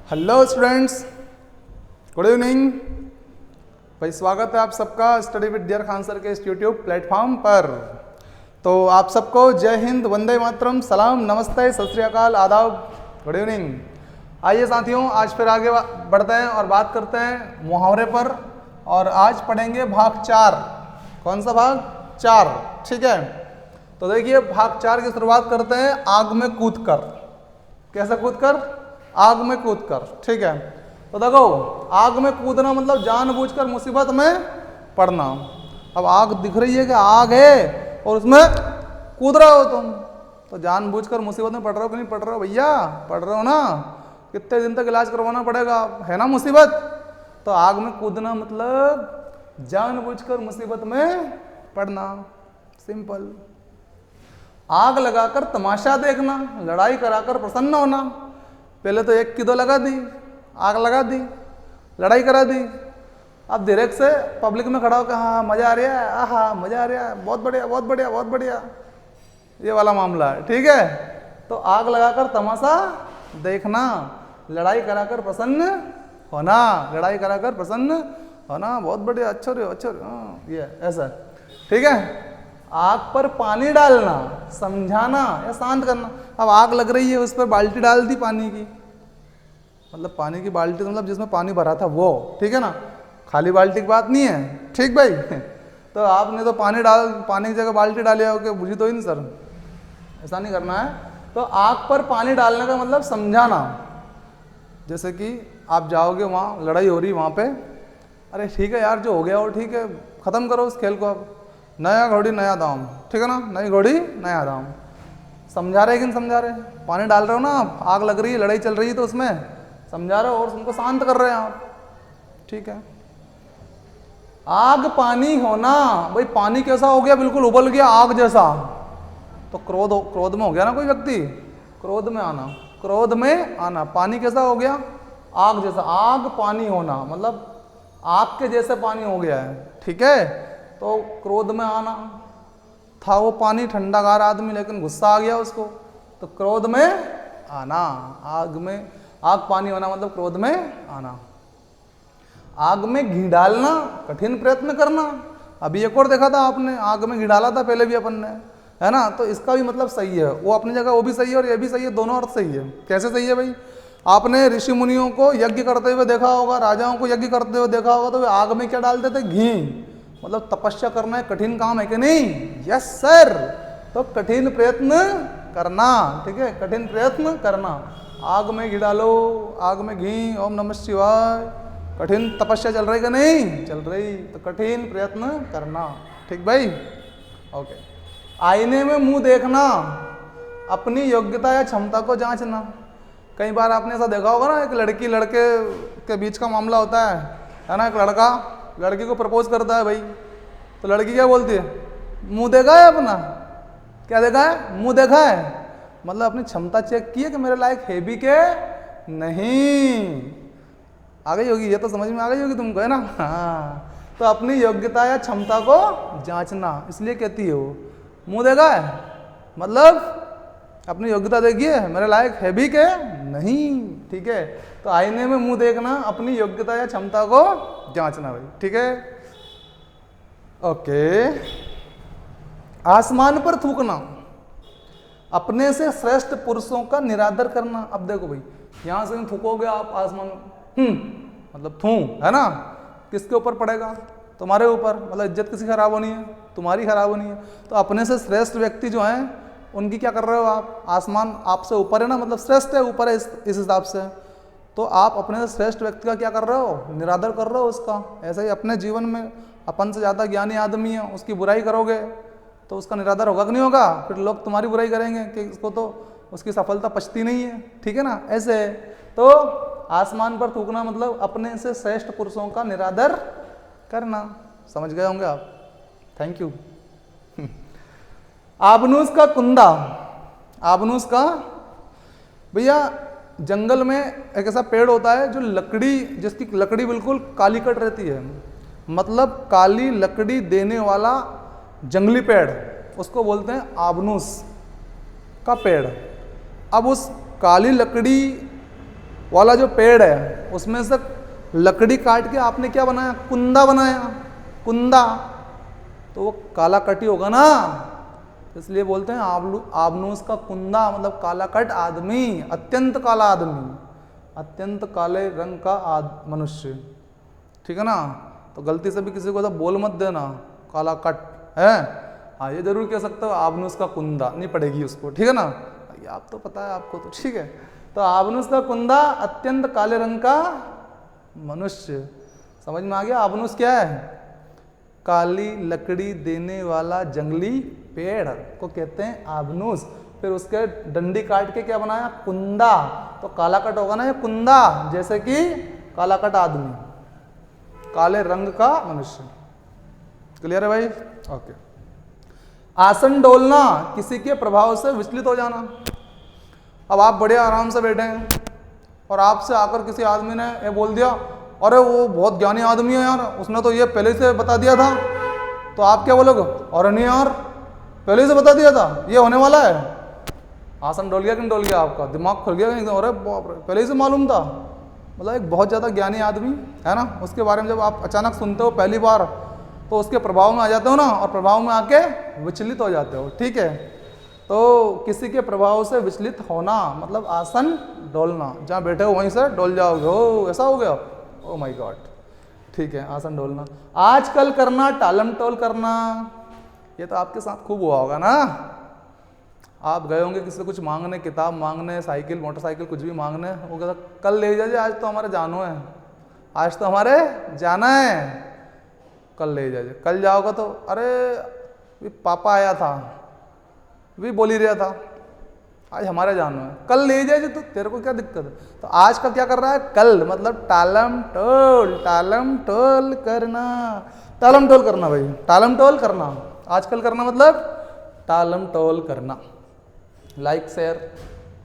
Hello students, good evening. भाई स्वागत है आप सबका study with dear Khan sir के इस यूट्यूब प्लेटफॉर्म पर। तो आप सबको जय हिंद, वंदे मातरम, सलाम, नमस्ते, सत श्री अकाल, आदाब, गुड इवनिंग। आइए साथियों, आज फिर आगे बढ़ते हैं और बात करते हैं मुहावरे पर। और आज पढ़ेंगे भाग 4। कौन सा भाग? 4, ठीक है। तो देखिए भाग 4 की शुरुआत करते हैं आग में कूद कर। कैसे कूद कर? आग में कूद कर, ठीक है। तो देखो, आग में कूदना मतलब जानबूझकर मुसीबत में पड़ना। अब आग दिख रही है कि आग है और उसमें कूद रहे हो तुम, तो जानबूझकर मुसीबत में पड़ रहे हो कि नहीं पड़ रहे हो भैया? पड़ रहे हो ना। कितने दिन तक इलाज करवाना पड़ेगा, है ना मुसीबत। तो आग में कूदना मतलब जानबूझकर मुसीबत में पड़ना, सिंपल। आग लगाकर तमाशा देखना, लड़ाई कराकर प्रसन्न होना। पहले तो 1 की 2 लगा दी, आग लगा दी, लड़ाई करा दी। अब डायरेक्ट से पब्लिक में खड़ा होकर हाँ मजा आ रहा है, आहा मजा आ रहा है, बहुत बढ़िया बहुत बढ़िया बहुत बढ़िया, ये वाला मामला है, ठीक है। तो आग लगाकर तमाशा देखना, लड़ाई कराकर प्रसन्न होना, लड़ाई कराकर प्रसन्न होना, बहुत बढ़िया, अच्छा रे अच्छा रे, हाँ ये ऐसा, ठीक है। आग पर पानी डालना, समझाना या शांत करना। अब आग लग रही है, उस पर बाल्टी डाल दी पानी की, मतलब पानी की बाल्टी मतलब जिसमें पानी भरा था वो, ठीक है ना, खाली बाल्टी की बात नहीं है, ठीक भाई। तो आपने तो पानी की जगह बाल्टी डाली हो, बुझी तो ही नहीं सर, ऐसा नहीं करना है। तो आग पर पानी डालने का मतलब समझाना। जैसे कि आप जाओगे वहाँ, लड़ाई हो रही वहाँ पे, अरे ठीक है यार, जो हो गया वो ठीक है, ख़त्म करो उस खेल को, अब नया घोड़ी नया दाम, ठीक है ना, नई घोड़ी नया दाम। समझा रहे कि नहीं समझा रहे? पानी डाल रहे हो ना आप, आग लग रही है, लड़ाई चल रही है, तो उसमें समझा रहे हो और उनको शांत कर रहे हैं आप, ठीक है। आग पानी होना, भाई पानी कैसा हो गया? बिल्कुल उबल गया आग जैसा, तो क्रोध में हो गया ना कोई व्यक्ति, क्रोध में आना, क्रोध में आना। पानी कैसा हो गया? आग जैसा। आग पानी होना मतलब आग के जैसे पानी हो गया है, ठीक है। तो क्रोध में आना था, वो पानी ठंडागार आदमी, लेकिन गुस्सा आ गया उसको, तो क्रोध में आना। आग पानी होना मतलब क्रोध में आना। आग में घी डालना, कठिन प्रयत्न करना। अभी एक और देखा था आपने, आग में घी डाला था पहले भी अपन ने, है ना। तो इसका भी मतलब सही है, वो अपनी जगह वो भी सही है और ये भी सही है, दोनों अर्थ सही है। कैसे सही है भाई? आपने ऋषि मुनियों को यज्ञ करते हुए देखा होगा, राजाओं को यज्ञ करते हुए देखा होगा, तो वे आग में क्या डालते थे? घी। मतलब तपस्या करना है, कठिन काम है कि नहीं? Yes sir. तो कठिन प्रयत्न करना, ठीक है, कठिन प्रयत्न करना। आग में घी डालो, आग में घी, ओम नमः शिवाय, कठिन तपस्या चल रही कि नहीं चल रही? तो कठिन प्रयत्न करना, ठीक भाई, ओके। आईने में मुंह देखना, अपनी योग्यता या क्षमता को जांचना। कई बार आपने ऐसा देखा होगा ना, एक लड़की लड़के के बीच का मामला होता है ना। एक लड़का लड़की को प्रपोज करता है भाई, तो लड़की क्या बोलती है? मुंह देखा है अपना? क्या देखा है? मुंह देखा है, मतलब अपनी क्षमता चेक की है कि मेरे लायक है भी के नहीं। आ गई होगी, ये तो समझ में आ गई होगी तुमको, है ना। हाँ, तो अपनी योग्यता या क्षमता को जांचना, इसलिए कहती है वो मुंह देखा है, मतलब अपनी योग्यता देखिए, मेरे लायक है भी के नहीं, ठीक है। तो आईने में मुंह देखना, अपनी योग्यता या क्षमता को जांचना भाई, ठीक है, ओके। आसमान पर थूकना, अपने से श्रेष्ठ पुरुषों का निरादर करना। अब देखो भाई, यहां से थूकोगे आप आसमान में, मतलब थू, है ना, किसके ऊपर पड़ेगा? तुम्हारे ऊपर, मतलब इज्जत किसी खराब होनी है? तुम्हारी खराब होनी है। तो अपने से श्रेष्ठ व्यक्ति जो हैं उनकी क्या कर रहे हो आप? आसमान आपसे ऊपर है ना, मतलब श्रेष्ठ है, ऊपर है, इस हिसाब से। तो आप अपने से श्रेष्ठ व्यक्ति का क्या कर रहे हो? निरादर कर रहे हो उसका। ऐसे ही अपने जीवन में अपन से ज़्यादा ज्ञानी आदमी है, उसकी बुराई करोगे तो उसका निरादर होगा कि नहीं होगा? फिर लोग तुम्हारी बुराई करेंगे कि इसको तो उसकी सफलता पचती नहीं है, ठीक है ना, ऐसे। तो आसमान पर थूकना मतलब अपने से श्रेष्ठ पुरुषों का निरादर करना। समझ गए होंगे आप, थैंक यू। आबनूस का कुंदा, आबनूस का, भैया जंगल में एक ऐसा पेड़ होता है जो लकड़ी, जिसकी लकड़ी बिल्कुल काली कट रहती है, मतलब काली लकड़ी देने वाला जंगली पेड़, उसको बोलते हैं आबनूस का पेड़। अब उस काली लकड़ी वाला जो पेड़ है उसमें से लकड़ी काट के आपने क्या बनाया, कुंदा बनाया, कुंदा, तो वो काला कट ही होगा ना, इसलिए बोलते हैं आबनूस का कुंदा मतलब काला कट आदमी, अत्यंत काला आदमी, अत्यंत काले रंग का मनुष्य, ठीक है ना। तो गलती से भी किसी को तो बोल मत देना काला कट है, हाँ ये जरूर कह सकते हो आबनूस का कुंदा, नहीं पड़ेगी उसको, ठीक है ना, ये आप तो पता है आपको, तो ठीक है। तो आबनूस का कुंदा अत्यंत काले रंग का मनुष्य, समझ में आ गया। आबनूस क्या है, काली लकड़ी देने वाला जंगली पेड़ को कहते हैं आबनूस। फिर उसके डंडी काट के क्या बनाया, कुंदा, तो काला कट होगा ना ये कुंदा, जैसे कि काला कट आदमी, काले रंग का मनुष्य। क्लियर है भाई, ओके। आसन डोलना, किसी के प्रभाव से विचलित हो जाना। अब आप बड़े आराम से बैठे हैं और आपसे आकर किसी आदमी ने ये बोल दिया, अरे वो बहुत ज्ञानी आदमी है यार, उसने तो ये पहले से बता दिया था, तो आप क्या बोलोगे, अरे नहीं यार पहले से बता दिया था ये होने वाला है। आसन डोल गया कि नहीं डोल गया, आपका दिमाग खुल गया कि नहीं, अरे बाप रे पहले से मालूम था। मतलब एक बहुत ज़्यादा ज्ञानी आदमी है ना, उसके बारे में जब आप अचानक सुनते हो पहली बार तो उसके प्रभाव में आ जाते हो ना, और प्रभाव में आके विचलित हो जाते हो, ठीक है। तो किसी के प्रभाव से विचलित होना मतलब आसन डोलना, जहाँ बैठे हो वहीं से डोल जाओगे, ओ ऐसा हो गया, ओ माय गॉड, ठीक है। आसन डोलना, आजकल करना, टालम टोल करना, ये तो आपके साथ खूब हुआ होगा ना। आप गए होंगे किसी से कुछ मांगने, किताब मांगने, साइकिल मोटरसाइकिल कुछ भी मांगने, वो कहता कल ले जाइए, आज तो हमारे जानो है, आज तो हमारे जाना है, कल ले जाइए। कल जाओगे तो अरे पापा आया था, भी बोल ही रहा था, आज हमारे जानो है, कल ले जाइए, तो तेरे को क्या दिक्कत है। तो आज का क्या कर रहा है, कल, मतलब टालम टोल करना, टालम टोल करना भाई, टालम टोल करना, आजकल करना मतलब टालम टोल करना। लाइक शेयर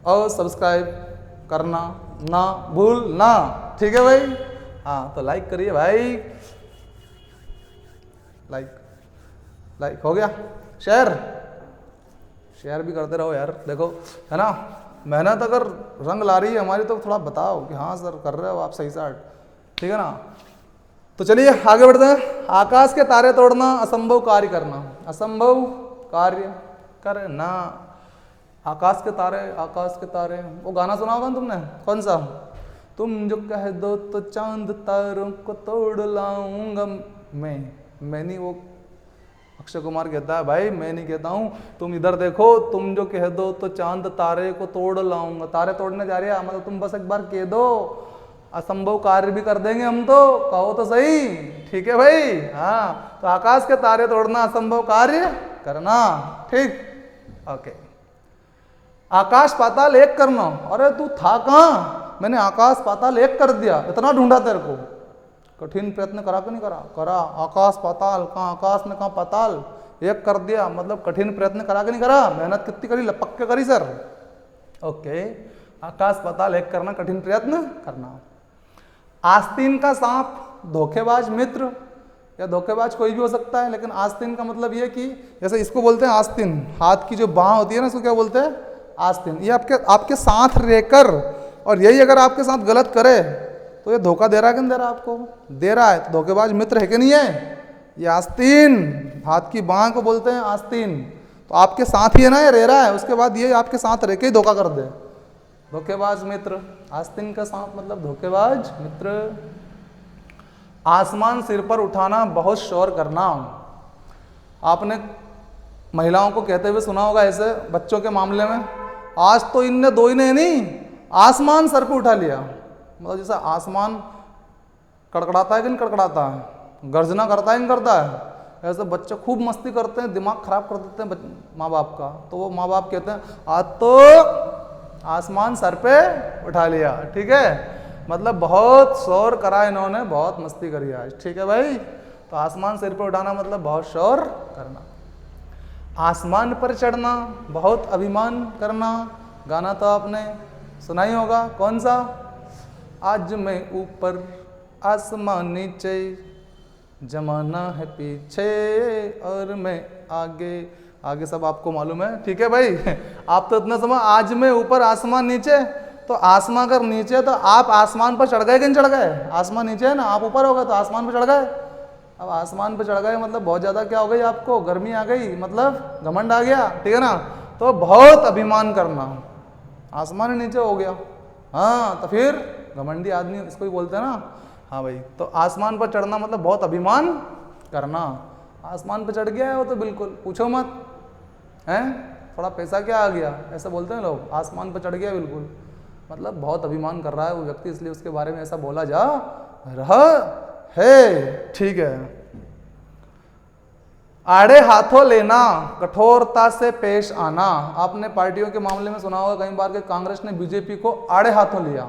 और सब्सक्राइब करना ना भूलना, ठीक है भाई। हाँ तो लाइक करिए भाई, लाइक हो गया, शेयर भी करते रहो यार, देखो है ना, मेहनत अगर रंग ला रही है हमारी तो थोड़ा बताओ कि हाँ सर कर रहे हो आप सही साइड, ठीक है ना। तो चलिए आगे बढ़ते हैं। आकाश के तारे तोड़ना, असंभव कार्य करना, असंभव कार्य करना। आकाश के तारे, वो गाना सुना होगा तुमने, कौन सा, तुम जो कह दो तो चांद तारों को तोड़ लाऊंगा मैं नहीं, वो अक्षय कुमार कहता है भाई, मैं नहीं कहता हूँ, तुम इधर देखो, तुम जो कह दो तो चांद तारे को तोड़ लाऊंगा, तारे तोड़ने जा रही है, मतलब तुम बस एक बार कह दो, असंभव कार्य भी कर देंगे हम, तो कहो तो सही, ठीक है भाई। हाँ तो आकाश के तारे तोड़ना, असंभव कार्य करना, ठीक, ओके। आकाश पाताल एक करना, अरे तू था कहाँ, मैंने आकाश पाताल एक कर दिया, इतना ढूंढा तेरे को, कठिन प्रयत्न करा कि नहीं करा, आकाश पाताल, कहाँ आकाश में कहाँ पाताल, एक कर दिया, मतलब कठिन प्रयत्न करा कि नहीं करा, मेहनत कितनी करी, पक्के करी सर, ओके। आकाश पाताल एक करना, कठिन प्रयत्न करना। आस्तीन का सांप, धोखेबाज मित्र, या धोखेबाज कोई भी हो सकता है, लेकिन आस्तीन का मतलब ये कि जैसे इसको बोलते हैं आस्तीन, हाथ की जो बाह होती है ना, इसको क्या बोलते हैं, आस्तीन। ये आपके साथ रहकर, और यही अगर आपके साथ गलत करे तो ये धोखा दे रहा है कि नहीं दे रहा, आपको दे रहा है, तो धोखेबाज मित्र है कि नहीं है, ये आस्तीन, हाथ की बाह को बोलते हैं आस्तीन। तो आपके साथ ही है ना, ये रह रहा है, उसके बाद ये आपके साथ रह के ही धोखा कर दे, धोखेबाज मित्र। आस्तीन का सांप मतलब धोखेबाज मित्र। आसमान सिर पर उठाना, बहुत शोर करना। आपने महिलाओं को कहते हुए सुना होगा ऐसे, बच्चों के मामले में, आज तो इनने दो ही ने नहीं आसमान सर पे उठा लिया, मतलब जैसा आसमान कड़कड़ाता है कि नहीं कड़कड़ाता है, गर्जना करता है नहीं करता है, ऐसे बच्चे खूब मस्ती करते हैं, दिमाग खराब कर देते हैं माँ बाप का, तो वो माँ बाप कहते हैं आज तो आसमान सर पे उठा लिया, ठीक है, मतलब बहुत शोर करा इन्होंने, बहुत मस्ती करी आज, ठीक है भाई। तो आसमान सिर पे उठाना मतलब बहुत शोर करना। आसमान पर चढ़ना, बहुत अभिमान करना। गाना तो आपने सुना ही होगा, कौन सा, आज मैं ऊपर आसमान नीचे, जमाना है पीछे और मैं आगे, आगे सब आपको मालूम है, ठीक है भाई। आप तो इतना समय, आज मैं ऊपर आसमान नीचे, तो आसमान अगर नीचे तो आप आसमान पर चढ़ गए कि नहीं चढ़ गए? आसमान नीचे है ना, आप ऊपर हो गए तो आसमान पर चढ़ गए। अब आसमान पर चढ़ गए मतलब बहुत ज़्यादा क्या हो गई, आपको गर्मी आ गई, मतलब घमंड आ गया, ठीक है ना। तो बहुत अभिमान करना, आसमान ही नीचे हो गया, हाँ, तो फिर घमंडी आदमी इसको ही बोलते हैं ना। हाँ भाई, तो आसमान पर चढ़ना मतलब बहुत अभिमान करना। आसमान पर चढ़ गया है वो तो बिल्कुल पूछो मत, हैं, थोड़ा पैसा क्या आ गया, ऐसा बोलते हैं लोग, आसमान पर चढ़ गया बिल्कुल, मतलब बहुत अभिमान कर रहा है वो व्यक्ति, इसलिए उसके बारे में ऐसा बोला जा रहा है, ठीक है। आड़े हाथों लेना, कठोरता से पेश आना। आपने पार्टियों के मामले में सुना होगा कई बार कि कांग्रेस ने बीजेपी को आड़े हाथों लिया,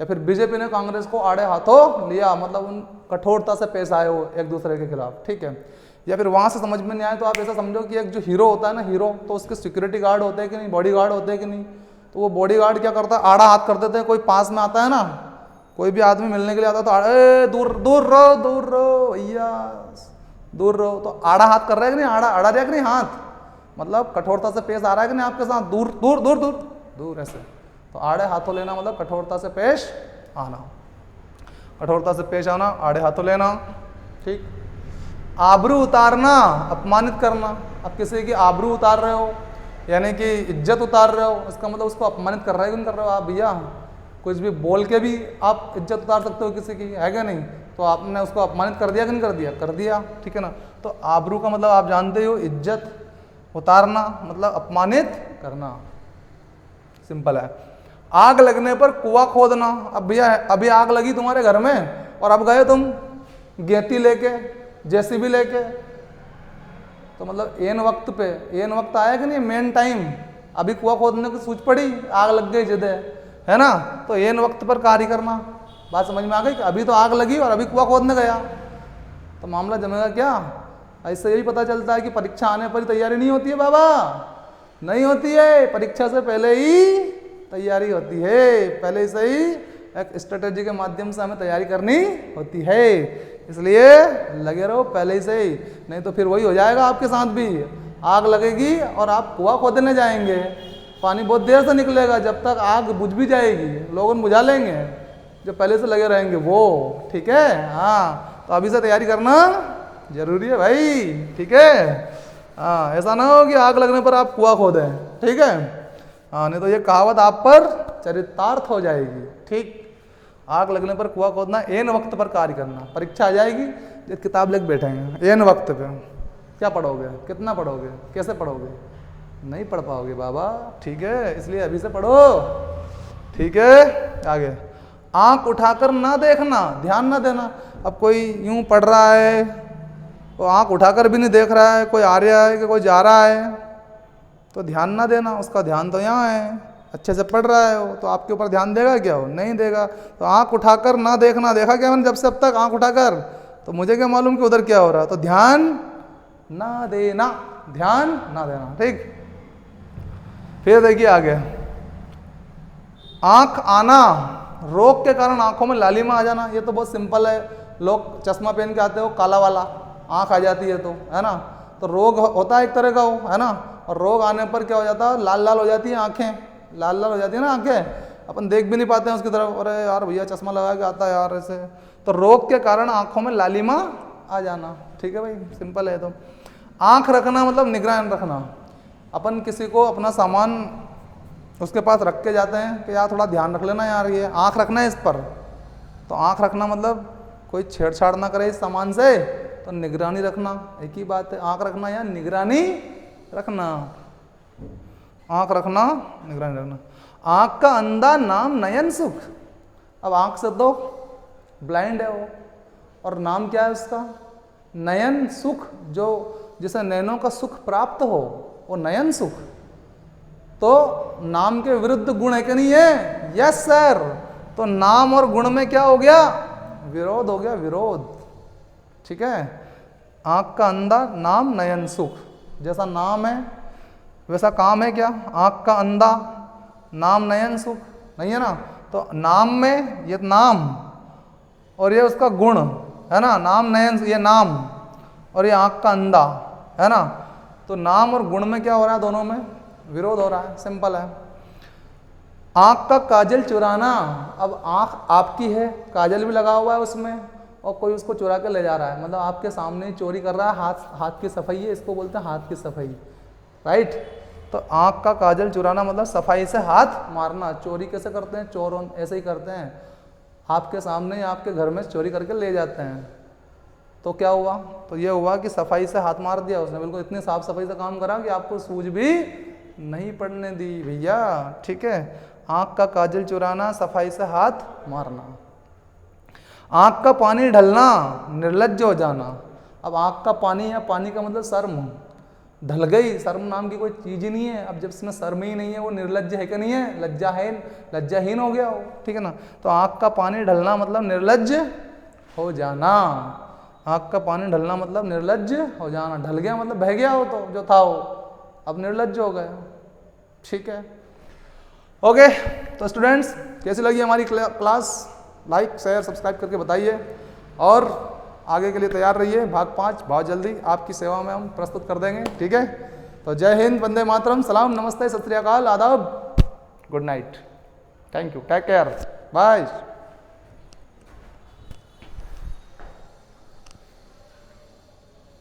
या फिर बीजेपी ने कांग्रेस को आड़े हाथों लिया, मतलब उन कठोरता से पेश आए हो एक दूसरे के खिलाफ, ठीक है। या फिर वहां से समझ में नहीं आए तो आप ऐसा समझो कि एक जो हीरो होता है ना, हीरो, तो उसके सिक्योरिटी गार्ड होते हैं कि नहीं, बॉडी गार्ड होते हैं कि नहीं, तो वो बॉडी गार्ड क्या करता है, आड़ा हाथ कर देते हैं। कोई पास में आता है ना, कोई भी आदमी मिलने के लिए आता है तो अरे दूर दूर रहो, दूर रहो भैया, दूर रहो, तो आड़ा हाथ कर रहा है कि नहीं, आड़ा आड़ा रहा कि नहीं हाथ, मतलब कठोरता से पेश आ रहा है कि नहीं आपके साथ, दूर दूर दूर दूर दूर ऐसे। तो आड़े हाथों लेना मतलब कठोरता से पेश आना, कठोरता से पेश आना, आड़े हाथों लेना, ठीक। आबरू उतारना, अपमानित करना। अब किसी की आबरू उतार रहे हो, यानी कि इज्जत उतार रहे हो, इसका मतलब उसको अपमानित कर रहे हो कि नहीं कर रहे हो आप भैया। कुछ भी बोल के भी आप इज्जत उतार सकते हो किसी की, है क्या नहीं, तो आपने उसको अपमानित कर दिया कि नहीं कर दिया, कर दिया, ठीक है ना। तो आबरू का मतलब आप जानते हो, इज्जत उतारना मतलब अपमानित करना, सिंपल है। आग लगने पर कुआं खोदना। अब भैया अभी आग लगी तुम्हारे घर में और अब गए तुम गेती लेके, जेसीबी लेके, तो मतलब एन वक्त पे, एन वक्त आया कि नहीं, मेन टाइम, अभी कुआं खोदने की सूझ पड़ी, आग लग गई जिदे, है ना, तो एन वक्त पर कार्य करना। बात समझ में आ गई कि अभी तो आग लगी और अभी कुआं खोदने गया, तो मामला जमेगा क्या। ऐसे यही पता चलता है कि परीक्षा आने पर ही तैयारी नहीं होती है बाबा, नहीं होती है, परीक्षा से पहले ही तैयारी होती है, पहले से ही एक स्ट्रेटेजी के माध्यम से हमें तैयारी करनी होती है, इसलिए लगे रहो पहले ही से ही, नहीं तो फिर वही हो जाएगा आपके साथ भी, आग लगेगी और आप कुआं खोदने जाएंगे, पानी बहुत देर से निकलेगा, जब तक आग बुझ भी जाएगी लोग बुझा लेंगे, जो पहले से लगे रहेंगे वो, ठीक है। हाँ, तो अभी से तैयारी करना जरूरी है भाई, ठीक है। हाँ, ऐसा ना हो कि आग लगने पर आप कुआं खोदें, ठीक है। हाँ, नहीं तो ये कहावत आप पर चरितार्थ हो जाएगी, ठीक। आग लगने पर कुआं खोदना, एन वक्त पर कार्य करना, परीक्षा आ जाएगी जो किताब लेके बैठेंगे एन वक्त पे, क्या पढ़ोगे, कितना पढ़ोगे, कैसे पढ़ोगे, नहीं पढ़ पाओगे बाबा, ठीक है, इसलिए अभी से पढ़ो, ठीक है। आगे, आंख उठाकर ना देखना, ध्यान ना देना। अब कोई यूं पढ़ रहा है तो आंख उठाकर भी नहीं देख रहा है, कोई आ रहा है कि कोई जा रहा है, तो ध्यान ना देना, उसका ध्यान तो यहाँ है, अच्छे से पढ़ रहा है वो, तो आपके ऊपर ध्यान देगा क्या, वो नहीं देगा। तो आंख उठाकर ना देखना, देखा क्या मैंने जब से अब तक आंख उठाकर, तो मुझे क्या मालूम कि उधर क्या हो रहा है, तो ध्यान ना देना, ध्यान ना देना, ठीक। फिर देखिए आगे, आंख आना, रोग के कारण आंखों में लालिमा आ जाना। ये तो बहुत सिंपल है, लोग चश्मा पहन के आते हो, काला वाला आंख आ जाती है, तो है ना, तो रोग होता है एक तरह का वो, है ना, और रोग आने पर क्या हो जाता है, लाल लाल हो जाती है आंखें, लाल लाल हो जाती है ना आंखें, अपन देख भी नहीं पाते हैं उसकी तरफ, अरे यार भैया चश्मा लगा के आता है यार ऐसे, तो रोग के कारण आंखों में लालिमा आ जाना, ठीक है भाई, सिंपल है। तो आंख रखना मतलब निगरान रखना, अपन किसी को अपना सामान उसके पास रख के जाते हैं कि यार थोड़ा ध्यान रख लेना यार, ये आंख रखना है इस पर, तो आंख रखना मतलब कोई छेड़छाड़ ना करे इस सामान से, तो निगरानी रखना, एक ही बात है, आंख रखना या निगरानी रखना, आंख रखना, निगरानी रखना। आंख का अंधा नाम नयन सुख। अब आंख से तो ब्लाइंड है वो, और नाम क्या है उसका, नयन सुख, जो जिसे नयनों का सुख प्राप्त हो वो नयन सुख। तो नाम के विरुद्ध गुण है कि नहीं है, यस सर, तो नाम और गुण में क्या हो गया, विरोध हो गया, विरोध, ठीक है। आंख का अंधा नाम नयन सुख, जैसा नाम है वैसा काम है क्या, आंख का अंधा नाम नयन सुख नहीं है ना, तो नाम में ये नाम और ये उसका गुण है ना, नाम नयन, ये नाम और ये आंख का अंधा है ना, तो नाम और गुण में क्या हो रहा है, दोनों में विरोध हो रहा है, सिंपल है। आँख का काजल चुराना, अब आँख आपकी है, काजल भी लगा हुआ है उसमें, और कोई उसको चुरा के ले जा रहा है, मतलब आपके सामने ही चोरी कर रहा है, हाथ की सफाई है, इसको बोलते हैं हाथ की सफाई, राइट। तो आँख का काजल चुराना मतलब सफाई से हाथ मारना। चोरी कैसे करते हैं, चोर ऐसे ही करते हैं, आपके सामने ही आपके घर में चोरी करके ले जाते हैं। तो क्या हुआ, तो ये हुआ कि सफाई से हाथ मार दिया उसने, बिल्कुल इतनी साफ सफाई से काम करा कि आपको सूझ भी नहीं पड़ने दी भैया, ठीक है। आँख का काजल चुराना, सफाई से हाथ मारना। आँख का पानी ढलना, निर्लज्ज हो जाना। अब आँख का पानी है, पानी का मतलब शर्म, ढल गई, शर्म नाम की कोई चीज़ ही नहीं है। अब जब इसमें शर्म ही नहीं है, वो निर्लज्ज है कि नहीं है, लज्जा है, लज्जाहीन हो गया वो, ठीक है ना। तो आँख का पानी ढलना मतलब निर्लज्ज हो जाना। आँख का पानी ढलना मतलब निर्लज्ज हो जाना, ढल गया मतलब बह गया हो, तो जो था वो अब निर्लज्ज हो गया, ठीक है। ओके, तो स्टूडेंट्स कैसी लगी हमारी क्लास, लाइक शेयर सब्सक्राइब करके बताइए, और आगे के लिए तैयार रहिए। भाग 5 बहुत जल्दी आपकी सेवा में हम प्रस्तुत कर देंगे, ठीक है। तो जय हिंद, वंदे मातरम, सलाम, नमस्ते, सत श्री अकाल, आदाब, good night, thank you, take care, bye.